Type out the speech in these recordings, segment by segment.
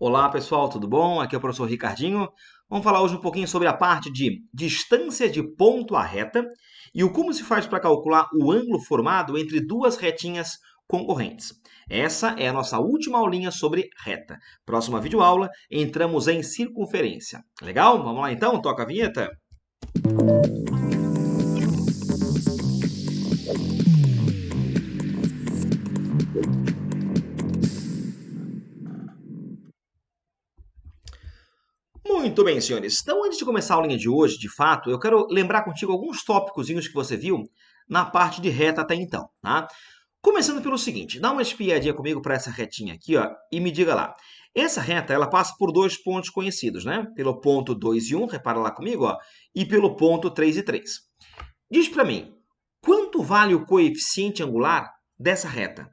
Olá pessoal, tudo bom? Aqui é o professor Ricardinho. Vamos falar hoje um pouquinho sobre a parte de distância de ponto à reta e o como se faz para calcular o ângulo formado entre duas retinhas concorrentes. Essa é a nossa última aulinha sobre reta. Próxima videoaula, entramos em circunferência. Legal? Vamos lá então? Toca a vinheta. Muito bem, senhores. Então, antes de começar a aulinha de hoje, de fato, eu quero lembrar contigo alguns tópicozinhos que você viu na parte de reta até então, tá? Começando pelo seguinte, dá uma espiadinha comigo para essa retinha aqui, ó, e me diga lá. Essa reta, ela passa por dois pontos conhecidos, né? Pelo ponto 2 e 1, repara lá comigo, ó, e pelo ponto 3 e 3. Diz para mim, quanto vale o coeficiente angular dessa reta?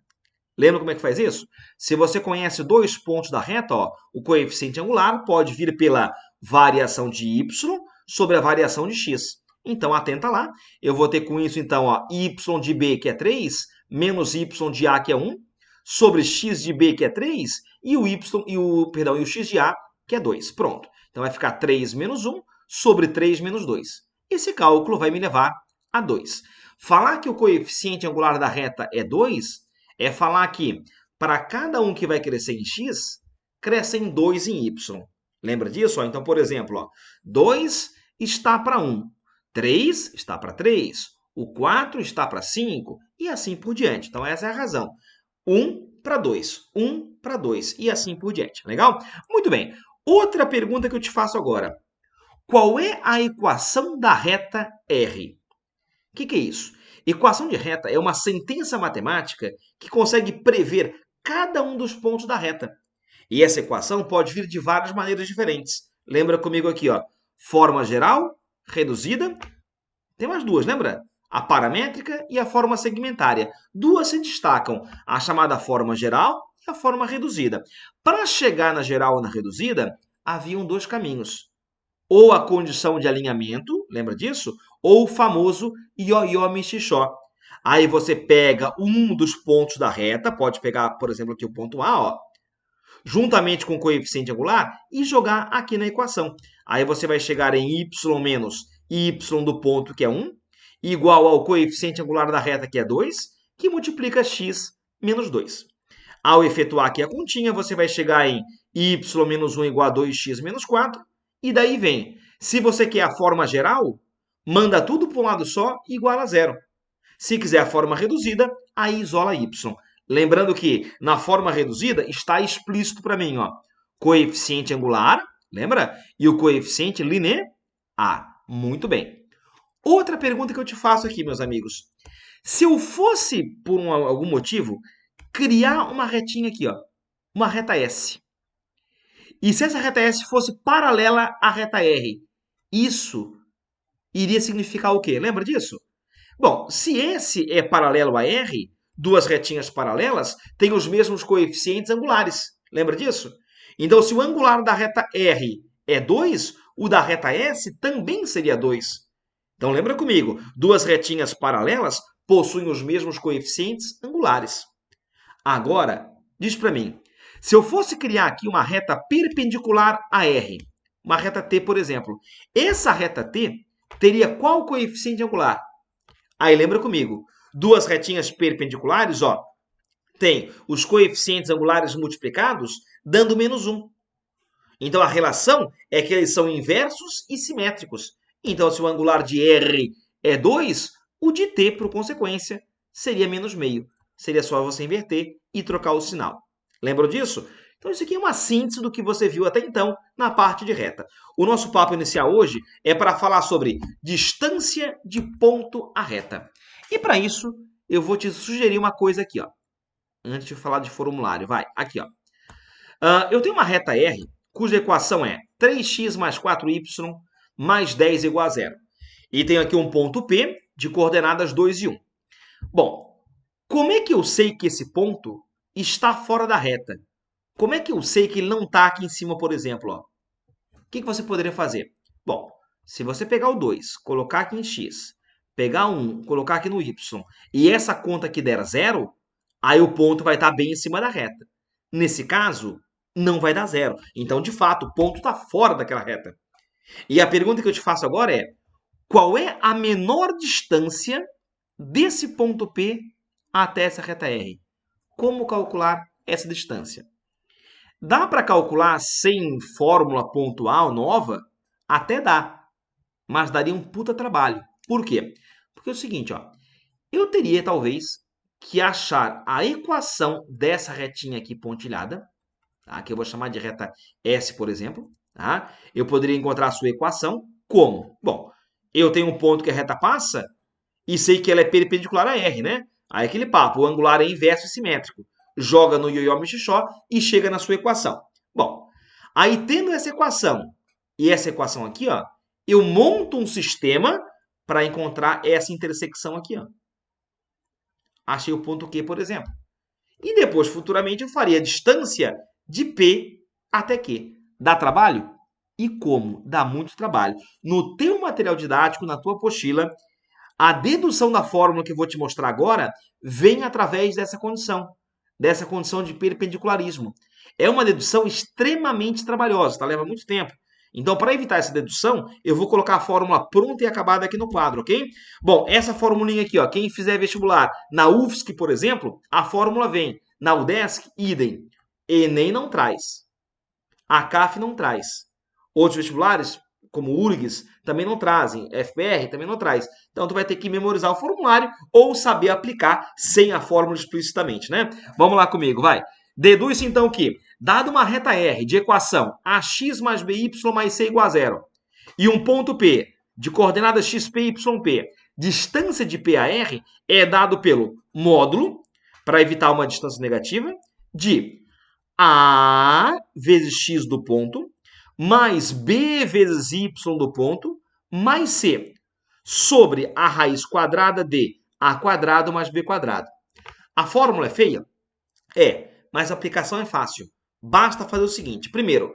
Lembra como é que faz isso? Se você conhece dois pontos da reta, ó, o coeficiente angular pode vir pela variação de y sobre a variação de x. Então, atenta lá. Eu vou ter com isso, então, ó, y de b, que é 3, menos y de a, que é 1, sobre x de b, que é 3, e o x de a, que é 2. Pronto. Então, vai ficar 3 menos 1 sobre 3 menos 2. Esse cálculo vai me levar a 2. Falar que o coeficiente angular da reta é 2 é falar que para cada um que vai crescer em x, crescem 2 em y. Lembra disso? Então, por exemplo, ó, 2 está para 1, 3 está para 3, o 4 está para 5 e assim por diante. Então, essa é a razão. 1 para 2, 1 para 2 e assim por diante. Legal? Muito bem. Outra pergunta que eu te faço agora. Qual é a equação da reta R? O que é isso? Equação de reta é uma sentença matemática que consegue prever cada um dos pontos da reta. E essa equação pode vir de várias maneiras diferentes. Lembra comigo aqui, ó, forma geral, reduzida. Tem mais duas, lembra? A paramétrica e a forma segmentária. Duas se destacam, a chamada forma geral e a forma reduzida. Para chegar na geral ou na reduzida, haviam dois caminhos. Ou a condição de alinhamento, lembra disso? Ou o famoso ioiô mixixó. Aí você pega um dos pontos da reta, pode pegar, por exemplo, aqui o ponto A, ó, juntamente com o coeficiente angular e jogar aqui na equação. Aí você vai chegar em y menos y do ponto, que é 1, igual ao coeficiente angular da reta, que é 2, que multiplica x menos 2. Ao efetuar aqui a continha, você vai chegar em y menos 1 igual a 2x menos 4, e daí vem, se você quer a forma geral, manda tudo para um lado só e igual a zero. Se quiser a forma reduzida, aí isola y. Lembrando que na forma reduzida está explícito para mim, ó, coeficiente angular, lembra? E o coeficiente linear. Muito bem. Outra pergunta que eu te faço aqui, meus amigos. Se eu fosse, por algum motivo, criar uma retinha aqui, ó, uma reta S. E se essa reta S fosse paralela à reta R, isso iria significar o quê? Lembra disso? Bom, se esse é paralelo a R, duas retinhas paralelas têm os mesmos coeficientes angulares. Lembra disso? Então, se o angular da reta R é 2, o da reta S também seria 2. Então, lembra comigo, duas retinhas paralelas possuem os mesmos coeficientes angulares. Agora, diz para mim, se eu fosse criar aqui uma reta perpendicular a R, uma reta T, por exemplo, essa reta T teria qual coeficiente angular? Aí lembra comigo, duas retinhas perpendiculares, ó, tem os coeficientes angulares multiplicados, dando menos 1. Então a relação é que eles são inversos e simétricos. Então, se o angular de R é 2, o de T, por consequência, seria menos meio. Seria só você inverter e trocar o sinal. Lembram disso? Então, isso aqui é uma síntese do que você viu até então na parte de reta. O nosso papo inicial hoje é para falar sobre distância de ponto à reta. E para isso, eu vou te sugerir uma coisa aqui, ó. Antes de falar de formulário, vai, aqui, ó. Eu tenho uma reta R, cuja equação é 3x mais 4y mais 10 igual a zero. E tenho aqui um ponto P de coordenadas 2 e 1. Bom, como é que eu sei que esse ponto está fora da reta? Como é que eu sei que ele não está aqui em cima, por exemplo? Ó? O que você poderia fazer? Bom, se você pegar o 2, colocar aqui em x, pegar 1, colocar aqui no y, e essa conta aqui der zero, aí o ponto vai estar bem em cima da reta. Nesse caso, não vai dar zero. Então, de fato, o ponto está fora daquela reta. E a pergunta que eu te faço agora é: qual é a menor distância desse ponto P até essa reta R? Como calcular essa distância? Dá para calcular sem fórmula pontual nova? Até dá, mas daria um puta trabalho. Por quê? Porque é o seguinte, ó, eu teria talvez que achar a equação dessa retinha aqui pontilhada, tá? Que eu vou chamar de reta S, por exemplo. Tá? Eu poderia encontrar a sua equação como? Bom, eu tenho um ponto que a reta passa e sei que ela é perpendicular a R, né? Aí aquele papo, o angular é inverso e simétrico. Joga no ioiô mixixó e chega na sua equação. Bom, aí tendo essa equação e essa equação aqui, ó, eu monto um sistema para encontrar essa intersecção aqui, ó. Achei o ponto Q, por exemplo. E depois, futuramente, eu faria a distância de P até Q. Dá trabalho? E como? Dá muito trabalho. No teu material didático, na tua apostila, a dedução da fórmula que eu vou te mostrar agora vem através dessa condição de perpendicularismo. É uma dedução extremamente trabalhosa, tá? Leva muito tempo. Então, para evitar essa dedução, eu vou colocar a fórmula pronta e acabada aqui no quadro, ok? Bom, essa formulinha aqui, ó, quem fizer vestibular na UFSC, por exemplo, a fórmula vem. Na UDESC, idem. Enem não traz. A CAF não traz. Outros vestibulares, como URGS, também não trazem. FPR também não traz. Então, tu vai ter que memorizar o formulário ou saber aplicar sem a fórmula explicitamente, né? Vamos lá comigo, vai. Deduz-se então que, dado uma reta R de equação ax mais by mais c igual a zero e um ponto P de coordenadas xp, yp, distância de P a R é dado pelo módulo, para evitar uma distância negativa, de A vezes x do ponto, mais B vezes y do ponto, mais C, sobre a raiz quadrada de A quadrado mais B quadrado. A fórmula é feia? É, mas a aplicação é fácil. Basta fazer o seguinte. Primeiro,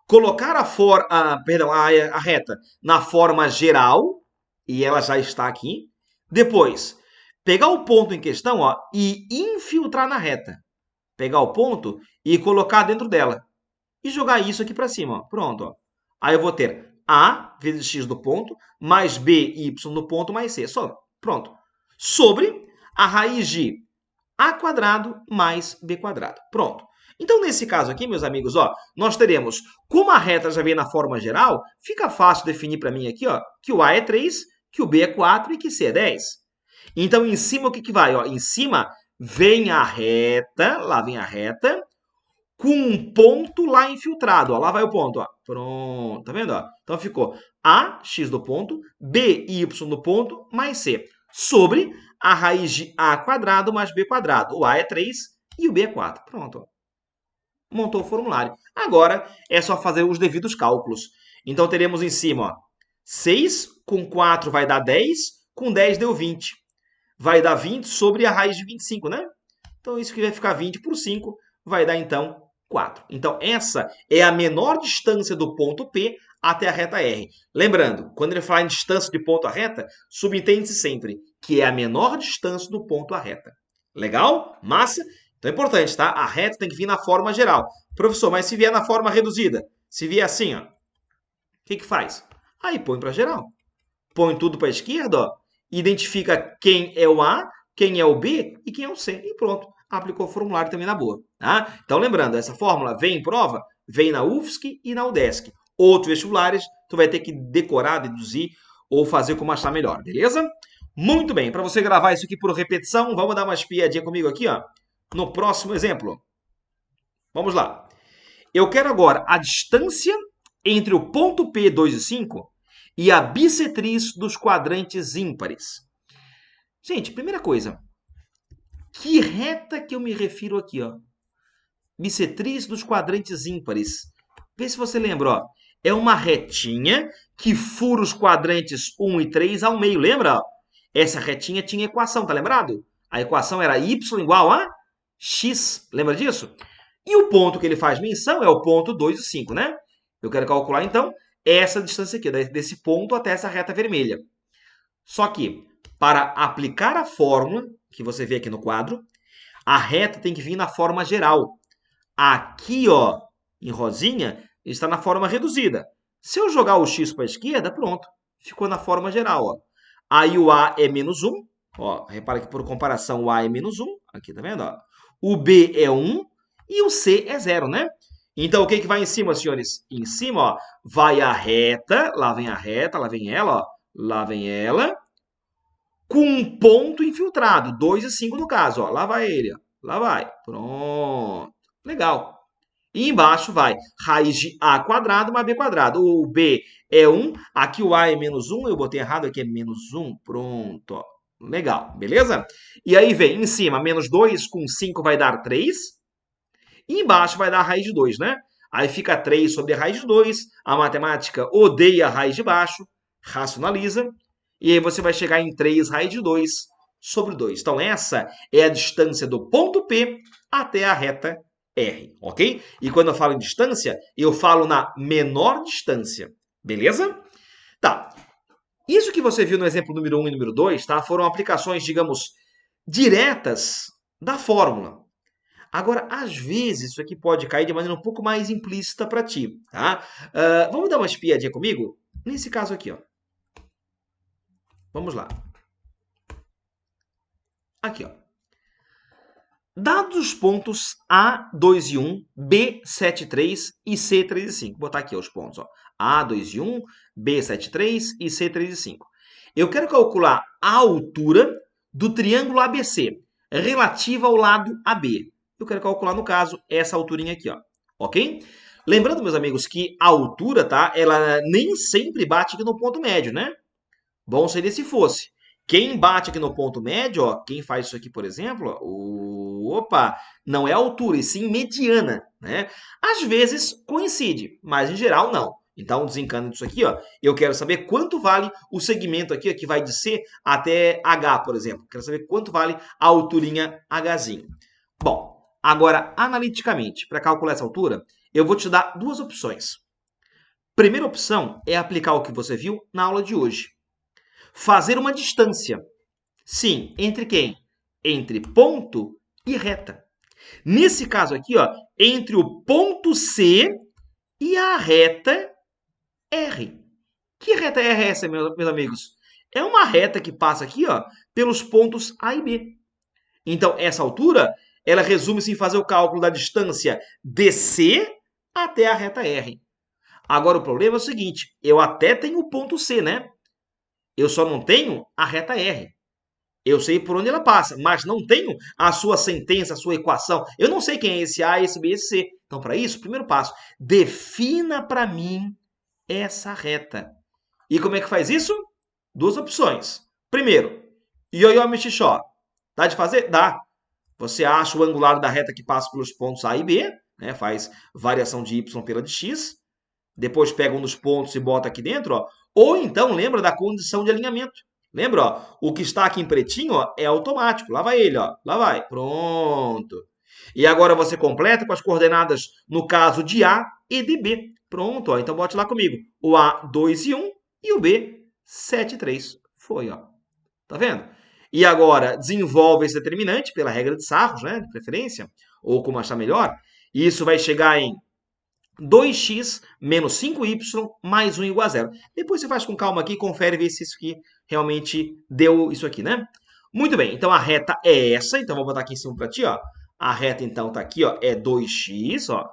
colocar a reta na forma geral, e ela já está aqui. Depois, pegar o ponto em questão, ó, e infiltrar na reta. Pegar o ponto e colocar dentro dela. E jogar isso aqui para cima. Ó. Pronto. Ó. Aí eu vou ter A vezes x do ponto, mais B, y do ponto, mais C. Só. Pronto. Sobre a raiz de A quadrado mais B quadrado. Pronto. Então, nesse caso aqui, meus amigos, ó, nós teremos, como a reta já vem na forma geral, fica fácil definir para mim aqui, ó, que o A é 3, que o B é 4 e que C é 10. Então, em cima, o que, que vai? Ó? Em cima vem a reta, lá vem a reta, com um ponto lá infiltrado. Ó. Lá vai o ponto. Ó. Pronto, tá vendo? Ó? Então, ficou A, x do ponto, B, y do ponto, mais C. Sobre a raiz de A quadrado mais B quadrado. O A é 3 e o B é 4. Pronto. Ó. Montou o formulário. Agora é só fazer os devidos cálculos. Então, teremos em cima, ó, 6 com 4 vai dar 10, com 10 deu 20. Vai dar 20 sobre a raiz de 25, né? Então, isso que vai ficar 20 por 5 vai dar, então, 4. Então, essa é a menor distância do ponto P até a reta R. Lembrando, quando ele fala em distância de ponto a reta, subentende-se sempre que é a menor distância do ponto à reta. Legal? Massa? Então é importante, tá? A reta tem que vir na forma geral. Professor, mas se vier na forma reduzida? Se vier assim, ó, o que que faz? Aí põe para geral. Põe tudo para a esquerda, ó, identifica quem é o A, quem é o B e quem é o C. E pronto, aplicou o formulário também na boa. Tá? Então, lembrando, essa fórmula vem em prova, vem na UFSC e na UDESC. Outros vestibulares, tu vai ter que decorar, deduzir ou fazer como achar melhor, beleza? Muito bem, para você gravar isso aqui por repetição, vamos dar uma espiadinha comigo aqui, ó, no próximo exemplo. Vamos lá. Eu quero agora a distância entre o ponto P, 2 e 5 e a bissetriz dos quadrantes ímpares. Gente, primeira coisa, que reta que eu me refiro aqui, ó? Bissetriz dos quadrantes ímpares. Vê se você lembra, ó. É uma retinha que fura os quadrantes 1 e 3 ao meio, lembra? Essa retinha tinha equação, tá lembrado? A equação era y igual a x, lembra disso? E o ponto que ele faz menção é o ponto 2 e 5, né? Eu quero calcular, então, essa distância aqui, desse ponto até essa reta vermelha. Só que, para aplicar a fórmula, que você vê aqui no quadro, a reta tem que vir na forma geral. Aqui, ó, em rosinha, está na forma reduzida. Se eu jogar o x para a esquerda, pronto, ficou na forma geral. Ó. Aí o a é menos 1. Ó, repara que por comparação o a é menos 1. Aqui, tá vendo? Ó. O b é 1 e o c é 0, né? Então, o que vai em cima, senhores? Em cima, ó, vai a reta, lá vem ela, ó, lá vem ela, com um ponto infiltrado, 2 e 5 no caso, ó, lá vai ele, ó, lá vai, pronto, legal. E embaixo vai raiz de a quadrado mais b quadrado. O b é 1, aqui o a é menos 1, eu botei errado, aqui é menos 1, pronto, ó. Legal, beleza? E aí vem em cima, menos 2 com 5 vai dar 3. E embaixo vai dar a raiz de 2, né? Aí fica 3 sobre a raiz de 2. A matemática odeia a raiz de baixo, racionaliza. E aí você vai chegar em 3 raiz de 2 sobre 2. Então essa é a distância do ponto P até a reta R, ok? E quando eu falo em distância, eu falo na menor distância, beleza? Tá. Isso que você viu no exemplo número 1 e número 2, tá? Foram aplicações, digamos, diretas da fórmula. Agora, às vezes, isso aqui pode cair de maneira um pouco mais implícita para ti, tá? Vamos dar uma espiadinha comigo? Nesse caso aqui, ó. Vamos lá. Aqui, ó. Dados os pontos A, 2 e 1, B, 7 e 3 e C, 3 e 5. Vou botar aqui ó, os pontos. Ó. A, 2 e 1, B, 7 e 3 e C, 3 e 5. Eu quero calcular a altura do triângulo ABC relativa ao lado AB. Eu quero calcular, no caso, essa alturinha aqui, ó. Ok? Lembrando, meus amigos, que a altura, tá? Ela nem sempre bate aqui no ponto médio, né? Bom seria se fosse. Quem bate aqui no ponto médio, ó, quem faz isso aqui, por exemplo, ó, opa, não é altura, e sim mediana, né? Às vezes coincide, mas em geral não. Então, desencana disso aqui, ó. Eu quero saber quanto vale o segmento aqui, ó, que vai de C até H, por exemplo. Quero saber quanto vale a alturinha Hzinho. Bom, agora, analiticamente, para calcular essa altura, eu vou te dar duas opções. Primeira opção é aplicar o que você viu na aula de hoje. Fazer uma distância. Sim, entre quem? Entre ponto e reta. Nesse caso aqui, ó, entre o ponto C e a reta R. Que reta R é essa, meus amigos? É uma reta que passa aqui, ó, pelos pontos A e B. Então, essa altura, ela resume-se em fazer o cálculo da distância de C até a reta R. Agora, o problema é o seguinte, eu até tenho o ponto C, né? Eu só não tenho a reta R. Eu sei por onde ela passa, mas não tenho a sua sentença, a sua equação. Eu não sei quem é esse A, esse B, esse C. Então, para isso, primeiro passo, defina para mim essa reta. E como é que faz isso? Duas opções. Primeiro, ioiô mexixó. Dá de fazer? Dá. Você acha o angular da reta que passa pelos pontos A e B, né? Faz variação de y pela de x. Depois pega um dos pontos e bota aqui dentro, ó. Ou então lembra da condição de alinhamento. Lembra, ó, o que está aqui em pretinho, ó, é automático. Lá vai ele, ó. Lá vai. Pronto. E agora você completa com as coordenadas, no caso de A e de B. Pronto, ó. Então bote lá comigo. O A, 2 e 1 e o B, 7 e 3. Foi, ó. Tá vendo? E agora desenvolve esse determinante pela regra de Sarros, né, de preferência, ou como achar melhor. E isso vai chegar em 2x menos 5y mais 1 igual a 0. Depois você faz com calma aqui e confere ver se isso aqui realmente deu isso aqui, né? Muito bem, então a reta é essa. Então, vou botar aqui em cima para ti, ó. A reta, então, está aqui, ó, é 2x, ó,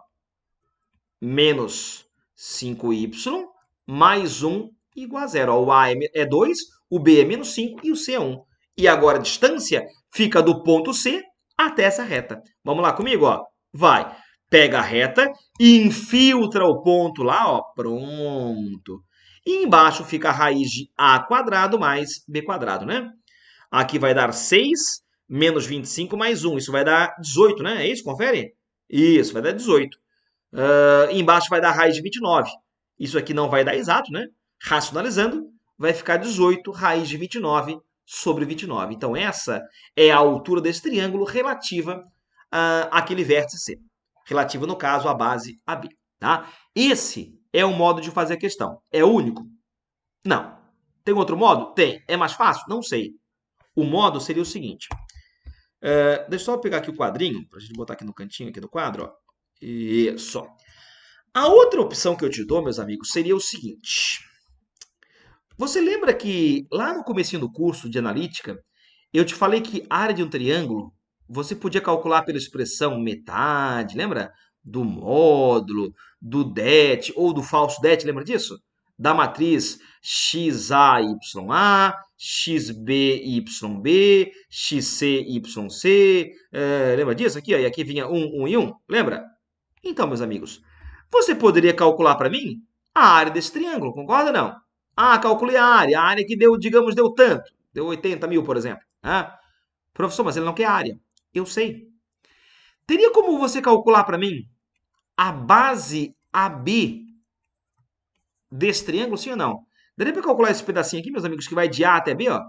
menos 5y mais 1 igual a 0. Ó, o A é 2, o B é menos 5 e o C é 1. E agora a distância fica do ponto C até essa reta. Vamos lá comigo, ó. Vai. Pega a reta e infiltra o ponto lá, ó. Pronto. E embaixo fica a raiz de A quadrado mais B quadrado, né? Aqui vai dar 6 menos 25 mais 1. Isso vai dar 18, né? É isso? Confere? Isso, vai dar 18. Embaixo vai dar raiz de 29. Isso aqui não vai dar exato, né? Racionalizando, vai ficar 18 raiz de 29 sobre 29. Então, essa é a altura desse triângulo relativa àquele vértice C. Relativa, no caso, à base AB. Tá? Esse é o modo de fazer a questão. É único? Não. Tem outro modo? Tem. É mais fácil? Não sei. O modo seria o seguinte. Deixa eu só pegar aqui o quadrinho, para a gente botar aqui no cantinho aqui do quadro. Ó. Isso. A outra opção que eu te dou, meus amigos, seria o seguinte. Você lembra que lá no comecinho do curso de analítica, eu te falei que a área de um triângulo você podia calcular pela expressão metade, lembra? Do módulo, do det ou do falso det, lembra disso? Da matriz XAYA, XBYB, XCYC, lembra disso aqui? Ó, e aqui vinha 1 e 1, lembra? Então, meus amigos, você poderia calcular para mim a área desse triângulo, concorda ou não? Ah, calculei a área que deu, digamos, deu tanto, deu 80 mil, por exemplo. Ah, professor, mas ele não quer área. Eu sei. Teria como você calcular para mim a base AB desse triângulo, sim ou não? Daria para calcular esse pedacinho aqui, meus amigos, que vai de A até B, ó?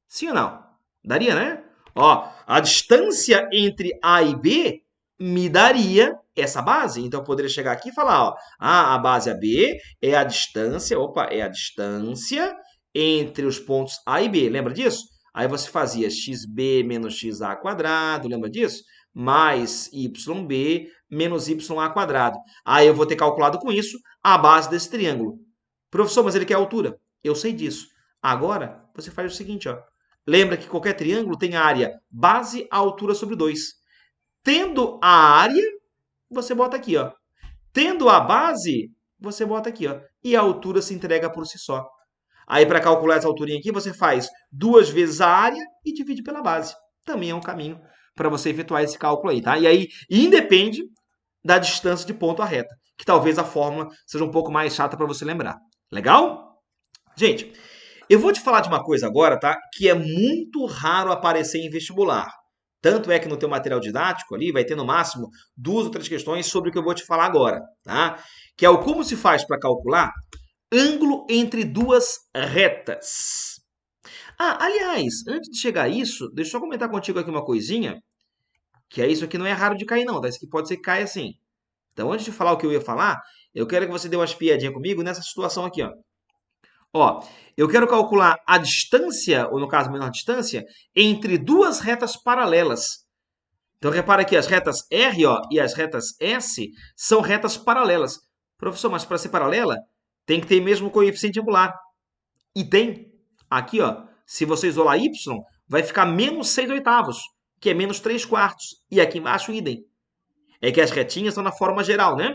Sim ou não? Daria, né? Ó, a distância entre A e B me daria essa base. Então, eu poderia chegar aqui e falar, ó, a base AB é a distância, é a distância entre os pontos A e B. Lembra disso? Aí você fazia xb menos xa quadrado, lembra disso? Mais yb menos ya quadrado. Aí eu vou ter calculado com isso a base desse triângulo. Professor, mas ele quer altura. Eu sei disso. Agora, você faz o seguinte, ó. Lembra que qualquer triângulo tem a área base a altura sobre 2. Tendo a área, você bota aqui, ó. Tendo a base, você bota aqui, ó. E a altura se entrega por si só. Aí, para calcular essa alturinha aqui, você faz 2 vezes a área e divide pela base. Também é um caminho para você efetuar esse cálculo aí, tá? E aí, independe da distância de ponto à reta, que talvez a fórmula seja um pouco mais chata para você lembrar. Legal? Gente, eu vou te falar de uma coisa agora, tá? Que é muito raro aparecer em vestibular. Tanto é que no teu material didático ali vai ter no máximo 2 ou 3 questões sobre o que eu vou te falar agora, tá? Que é o como se faz para calcular ângulo entre duas retas. Ah, aliás, antes de chegar a isso, deixa eu só comentar contigo aqui uma coisinha, que é isso aqui não é raro de cair não, tá? Isso aqui pode ser que caia assim. Então, antes de falar o que eu ia falar, eu quero que você dê uma espiadinha comigo nessa situação aqui, ó. Ó, eu quero calcular a distância, ou no caso, a menor distância, entre duas retas paralelas. Então, repara aqui, as retas R, ó, e as retas S são retas paralelas. Professor, mas para ser paralela, tem que ter mesmo coeficiente angular. E tem. Aqui, ó, se você isolar y, vai ficar menos 6 oitavos, que é menos 3 quartos. E aqui embaixo, idem. É que as retinhas estão na forma geral, né?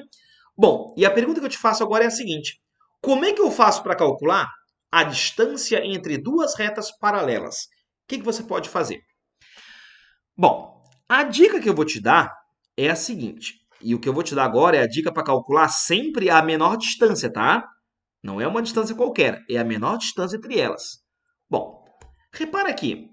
Bom, e a pergunta que eu te faço agora é a seguinte. Como é que eu faço para calcular a distância entre duas retas paralelas? O que você pode fazer? Bom, a dica que eu vou te dar é a seguinte. E o que eu vou te dar agora é a dica para calcular sempre a menor distância, tá? Não é uma distância qualquer, é a menor distância entre elas. Bom, repara aqui.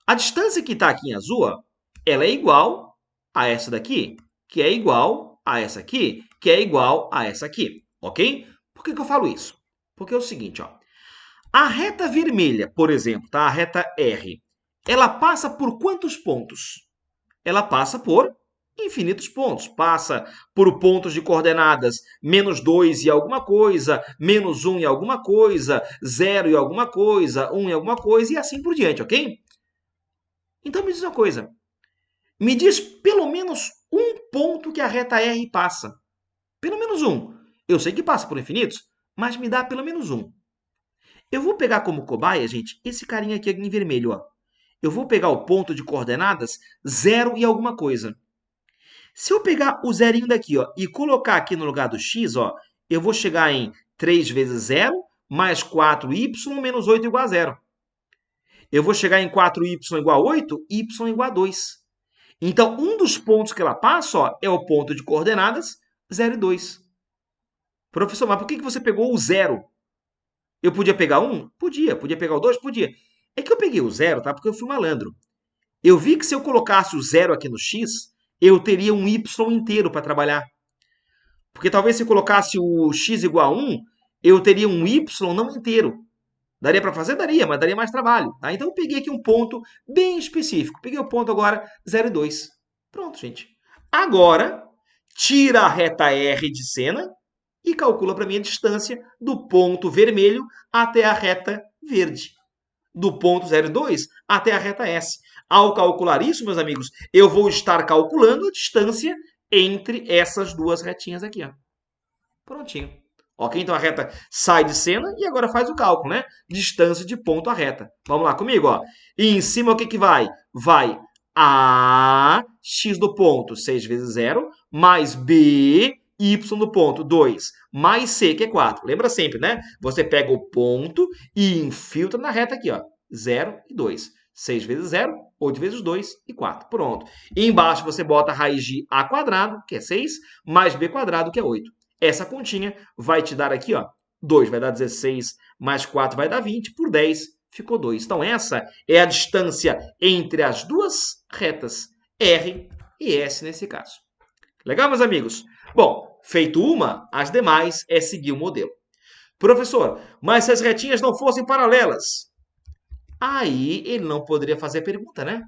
A distância que está aqui em azul, ó, ela é igual a essa daqui, que é igual a essa aqui, que é igual a essa aqui, ok? Por que eu falo isso? Porque é o seguinte, ó. A reta vermelha, por exemplo, tá? A reta R, ela passa por quantos pontos? Ela passa por infinitos pontos. Passa por pontos de coordenadas menos 2 e alguma coisa, menos 1 e alguma coisa, 0 e alguma coisa, 1 e alguma coisa, e assim por diante, ok? Então me diz uma coisa. Me diz pelo menos um ponto que a reta R passa. Pelo menos um. Eu sei que passa por infinitos, mas me dá pelo menos um. Eu vou pegar como cobaia, gente, esse carinha aqui em vermelho, ó. Eu vou pegar o ponto de coordenadas 0 e alguma coisa. Se eu pegar o zerinho daqui, ó, e colocar aqui no lugar do x, ó, eu vou chegar em 3 vezes 0 mais 4y menos 8 igual a 0. Eu vou chegar em 4y igual a 8, y igual a 2. Então, um dos pontos que ela passa, ó, é o ponto de coordenadas 0 e 2. Professor, mas por que você pegou o 0? Eu podia pegar 1? Podia. Podia pegar o 2? Podia. É que eu peguei o 0, tá? Porque eu fui malandro. Eu vi que se eu colocasse o 0 aqui no x, eu teria um y inteiro para trabalhar. Porque talvez se eu colocasse o x igual a 1, eu teria um y não inteiro. Daria para fazer? Daria, mas daria mais trabalho. Tá? Então eu peguei aqui um ponto bem específico. Peguei o ponto agora 0 e 2. Pronto, gente. Agora, tira a reta R de cena e calcula para mim a distância do ponto vermelho até a reta verde. Do ponto 0 e 2 até a reta S. Ao calcular isso, meus amigos, eu vou estar calculando a distância entre essas duas retinhas aqui. Ó. Prontinho. Ok? Então a reta sai de cena e agora faz o cálculo, né? Distância de ponto à reta. Vamos lá comigo, ó. E em cima o que que vai? Vai A, x do ponto, 6 vezes 0, mais B, y do ponto, 2, mais C, que é 4. Lembra sempre, né? Você pega o ponto e infiltra na reta aqui, ó. 0 e 2. 6 vezes 0, 8 vezes 2 e 4. Pronto. E embaixo você bota a raiz de A quadrado, que é 6, mais B quadrado, que é 8. Essa continha vai te dar aqui, ó, 2 vai dar 16, mais 4 vai dar 20, por 10 ficou 2. Então essa é a distância entre as duas retas, R e S nesse caso. Legal, meus amigos? Bom, feito uma, as demais é seguir o modelo. Professor, mas se as retinhas não fossem paralelas? Aí ele não poderia fazer a pergunta, né?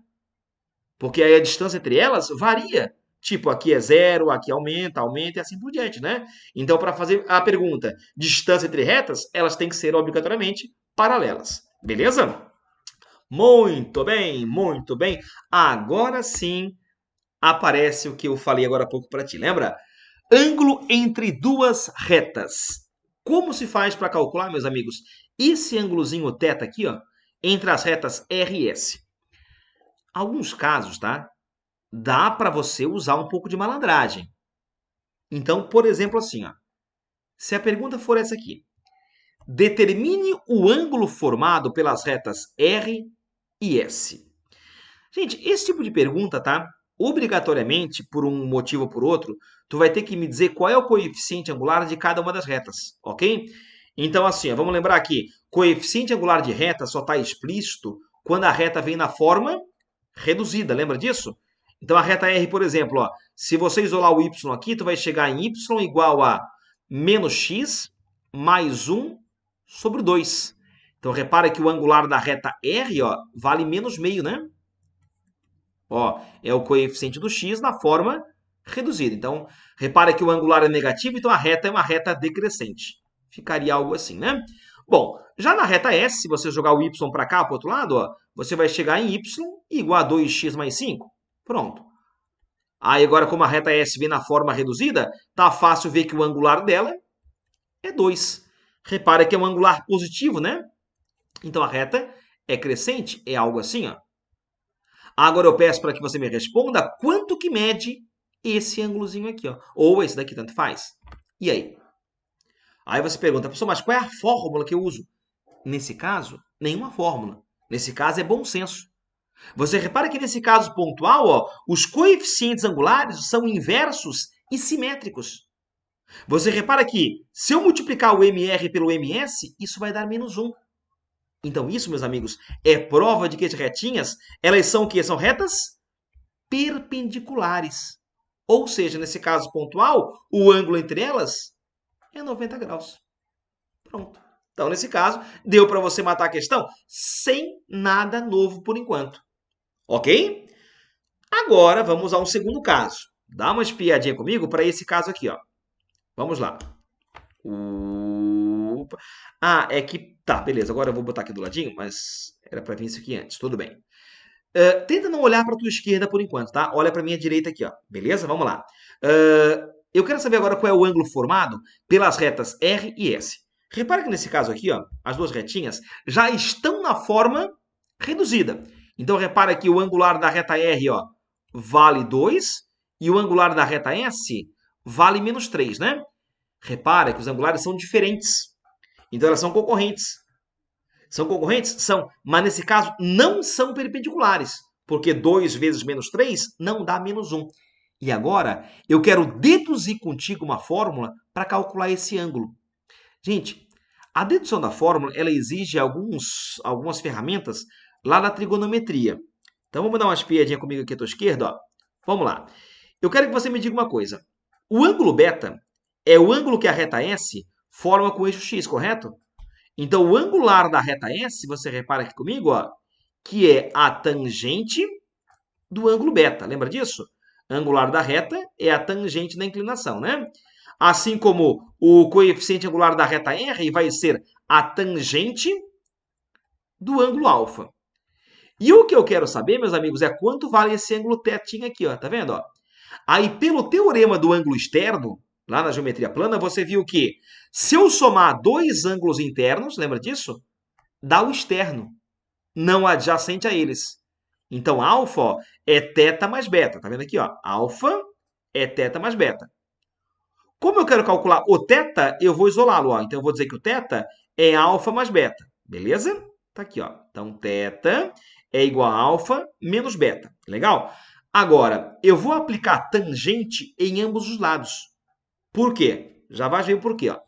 Porque aí a distância entre elas varia. Tipo, aqui é 0, aqui aumenta, aumenta e assim por diante, né? Então, para fazer a pergunta, distância entre retas, elas têm que ser obrigatoriamente paralelas. Beleza? Muito bem, muito bem. Agora sim aparece o que eu falei agora há pouco para ti. Lembra? Ângulo entre duas retas. Como se faz para calcular, meus amigos? Esse ângulozinho θ aqui, ó, entre as retas R e S. Alguns casos, tá? Dá para você usar um pouco de malandragem. Então, por exemplo, assim, ó, se a pergunta for essa aqui, determine o ângulo formado pelas retas R e S. Gente, esse tipo de pergunta, tá? Obrigatoriamente, por um motivo ou por outro, tu vai ter que me dizer qual é o coeficiente angular de cada uma das retas, ok? Então, assim, ó, vamos lembrar aqui, coeficiente angular de reta só está explícito quando a reta vem na forma reduzida, lembra disso? Então, a reta R, por exemplo, ó, se você isolar o y aqui, tu vai chegar em y igual a menos x mais 1 sobre 2. Então, repara que o angular da reta R, ó, vale menos meio, né? Ó, é o coeficiente do x na forma reduzida. Então, repara que o angular é negativo, então a reta é uma reta decrescente. Ficaria algo assim, né? Bom, já na reta S, se você jogar o y para cá, para o outro lado, ó, você vai chegar em y igual a 2x mais 5. Pronto. Aí agora, como a reta S vem na forma reduzida, tá fácil ver que o angular dela é 2. Repara que é um angular positivo, né? Então a reta é crescente, é algo assim, ó. Agora eu peço para que você me responda quanto que mede esse ângulozinho aqui, ó. Ou esse daqui, tanto faz. E aí? Aí você pergunta, professor, mas qual é a fórmula que eu uso? Nesse caso, nenhuma fórmula. Nesse caso é bom senso. Você repara que nesse caso pontual, ó, os coeficientes angulares são inversos e simétricos. Você repara que se eu multiplicar o MR pelo MS, isso vai dar menos 1. Então isso, meus amigos, é prova de que as retinhas, elas são o quê? São retas perpendiculares. Ou seja, nesse caso pontual, o ângulo entre elas é 90 graus. Pronto. Então, nesse caso, deu para você matar a questão sem nada novo por enquanto. Ok? Agora, vamos a um segundo caso. Dá uma espiadinha comigo para esse caso aqui, ó. Vamos lá. Opa. Ah, é que... Tá, beleza. Agora eu vou botar aqui do ladinho, mas era para vir isso aqui antes. Tudo bem. Tenta não olhar para a tua esquerda por enquanto, tá? Olha para a minha direita aqui, ó. Beleza? Vamos lá. Eu quero saber agora qual é o ângulo formado pelas retas R e S. Repara que nesse caso aqui, ó, as duas retinhas já estão na forma reduzida. Então, repara que o angular da reta R, ó, vale 2 e o angular da reta S vale menos 3, né? Repara que os angulares são diferentes. Então, elas são concorrentes. São concorrentes? São. Mas, nesse caso, não são perpendiculares. Porque 2 vezes menos 3 não dá menos 1. E agora, eu quero deduzir contigo uma fórmula para calcular esse ângulo. Gente, a dedução da fórmula, ela exige algumas ferramentas lá da trigonometria. Então, vamos dar uma espiadinha comigo aqui à tua esquerda, ó. Vamos lá. Eu quero que você me diga uma coisa. O ângulo beta é o ângulo que a reta S forma com o eixo x, correto? Então, o angular da reta S, você repara aqui comigo, ó, que é a tangente do ângulo beta. Lembra disso? Angular da reta é a tangente da inclinação, né? Assim como o coeficiente angular da reta R vai ser a tangente do ângulo alfa. E o que eu quero saber, meus amigos, é quanto vale esse ângulo tetinha aqui, ó. Tá vendo, ó? Aí, pelo teorema do ângulo externo, lá na geometria plana, você viu que se eu somar dois ângulos internos, lembra disso? Dá o externo, não adjacente a eles. Então, alfa ó, é θ mais beta. Tá vendo aqui? Ó? Alfa é θ mais beta. Como eu quero calcular o θ, eu vou isolá-lo. Ó. Então, eu vou dizer que o θ é alfa mais beta. Beleza? Tá aqui. Ó. Então, θ é igual a alfa menos beta. Legal? Agora, eu vou aplicar tangente em ambos os lados. Por quê? Já vai ver o porquê. Ó.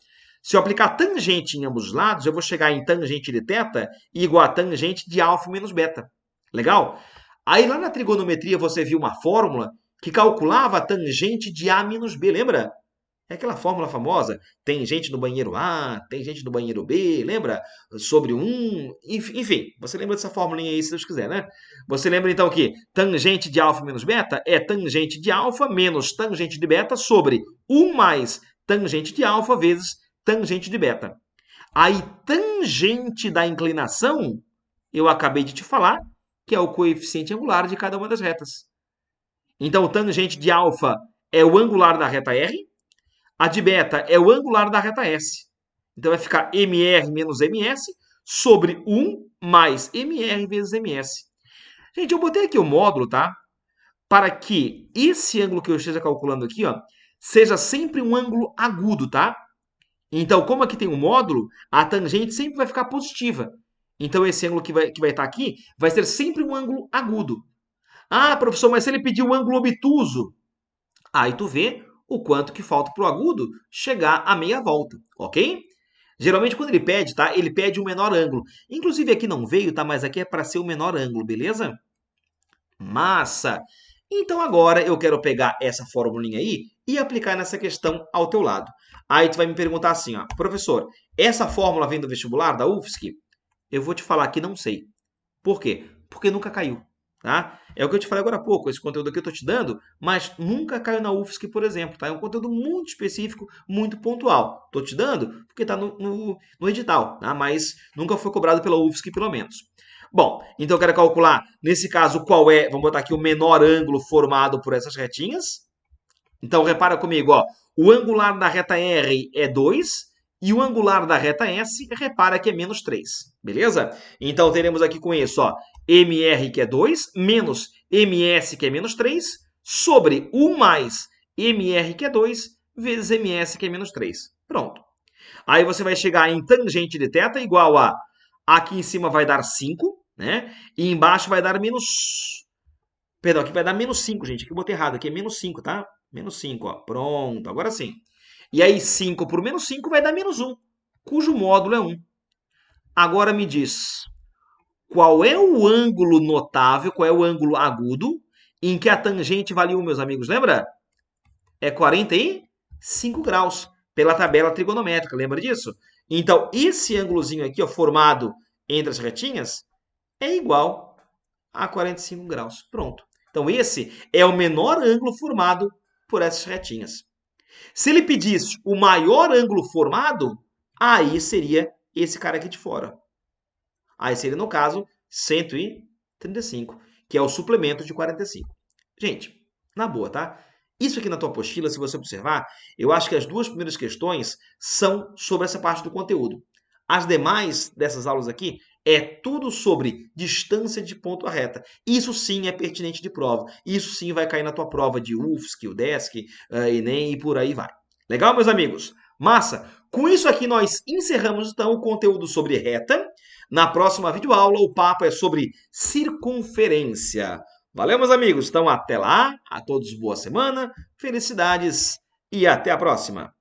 Se eu aplicar tangente em ambos os lados, eu vou chegar em tangente de θ igual a tangente de alfa menos beta. Legal? Aí lá na trigonometria você viu uma fórmula que calculava a tangente de A menos B, lembra? É aquela fórmula famosa, tem gente no banheiro A, tem gente no banheiro B, lembra? Sobre um, enfim, você lembra dessa formulinha aí se Deus quiser, né? Você lembra então que tangente de alfa menos beta é tangente de alfa menos tangente de beta sobre 1 mais tangente de alfa vezes tangente de beta. Aí, tangente da inclinação, eu acabei de te falar, que é o coeficiente angular de cada uma das retas. Então, o tangente de alfa é o angular da reta R, a de beta é o angular da reta S. Então, vai ficar MR menos MS sobre 1 mais MR vezes MS. Gente, eu botei aqui o módulo, tá? Para que esse ângulo que eu esteja calculando aqui, ó, seja sempre um ângulo agudo, tá? Então, como aqui tem um módulo, a tangente sempre vai ficar positiva. Então, esse ângulo que vai estar aqui vai ser sempre um ângulo agudo. Ah, professor, mas se ele pedir o ângulo obtuso? Aí tu vê o quanto que falta para o agudo chegar a meia volta, ok? Geralmente, quando ele pede, tá? Ele pede um menor ângulo. Inclusive, aqui não veio, tá? Mas aqui é para ser o menor ângulo, beleza? Massa! Então, agora eu quero pegar essa formulinha aí e aplicar nessa questão ao teu lado. Aí tu vai me perguntar assim, ó, professor, essa fórmula vem do vestibular, da UFSC? Eu vou te falar que não sei. Por quê? Porque nunca caiu, tá? É o que eu te falei agora há pouco, esse conteúdo aqui eu estou te dando, mas nunca caiu na UFSC, por exemplo, tá? É um conteúdo muito específico, muito pontual. Estou te dando porque está no edital, tá? Mas nunca foi cobrado pela UFSC, pelo menos. Bom, então eu quero calcular, nesse caso, qual é, vamos botar aqui o menor ângulo formado por essas retinhas. Então, repara comigo, ó, o angular da reta R é 2 e o angular da reta S, repara que é menos 3, beleza? Então, teremos aqui com isso, ó, MR, que é 2, menos MS, que é menos 3, sobre 1 mais MR, que é 2, vezes MS, que é menos 3. Pronto. Aí você vai chegar em tangente de θ igual a, aqui em cima vai dar 5, né? E embaixo vai dar menos... Perdão, aqui vai dar menos 5, gente. Aqui eu botei errado, aqui é menos 5, tá? Menos 5, ó. Pronto, agora sim. E aí 5 por menos 5 vai dar menos 1, cujo módulo é 1. Agora me diz, qual é o ângulo notável, qual é o ângulo agudo, em que a tangente vale 1, meus amigos? Lembra? É 45 graus, pela tabela trigonométrica, lembra disso? Então, esse ângulozinho aqui, ó, formado entre as retinhas, é igual a 45 graus. Pronto. Então, esse é o menor ângulo formado por essas retinhas. Se ele pedisse o maior ângulo formado, aí seria esse cara aqui de fora. Aí seria, no caso, 135, que é o suplemento de 45. Gente, na boa, tá? Isso aqui na tua apostila, se você observar, eu acho que as duas primeiras questões são sobre essa parte do conteúdo. As demais dessas aulas aqui é tudo sobre distância de ponto à reta. Isso sim é pertinente de prova. Isso sim vai cair na tua prova de UFSC, UDESC, Enem e por aí vai. Legal, meus amigos? Massa! Com isso aqui nós encerramos então o conteúdo sobre reta. Na próxima videoaula o papo é sobre circunferência. Valeu, meus amigos. Então até lá. A todos boa semana, felicidades e até a próxima.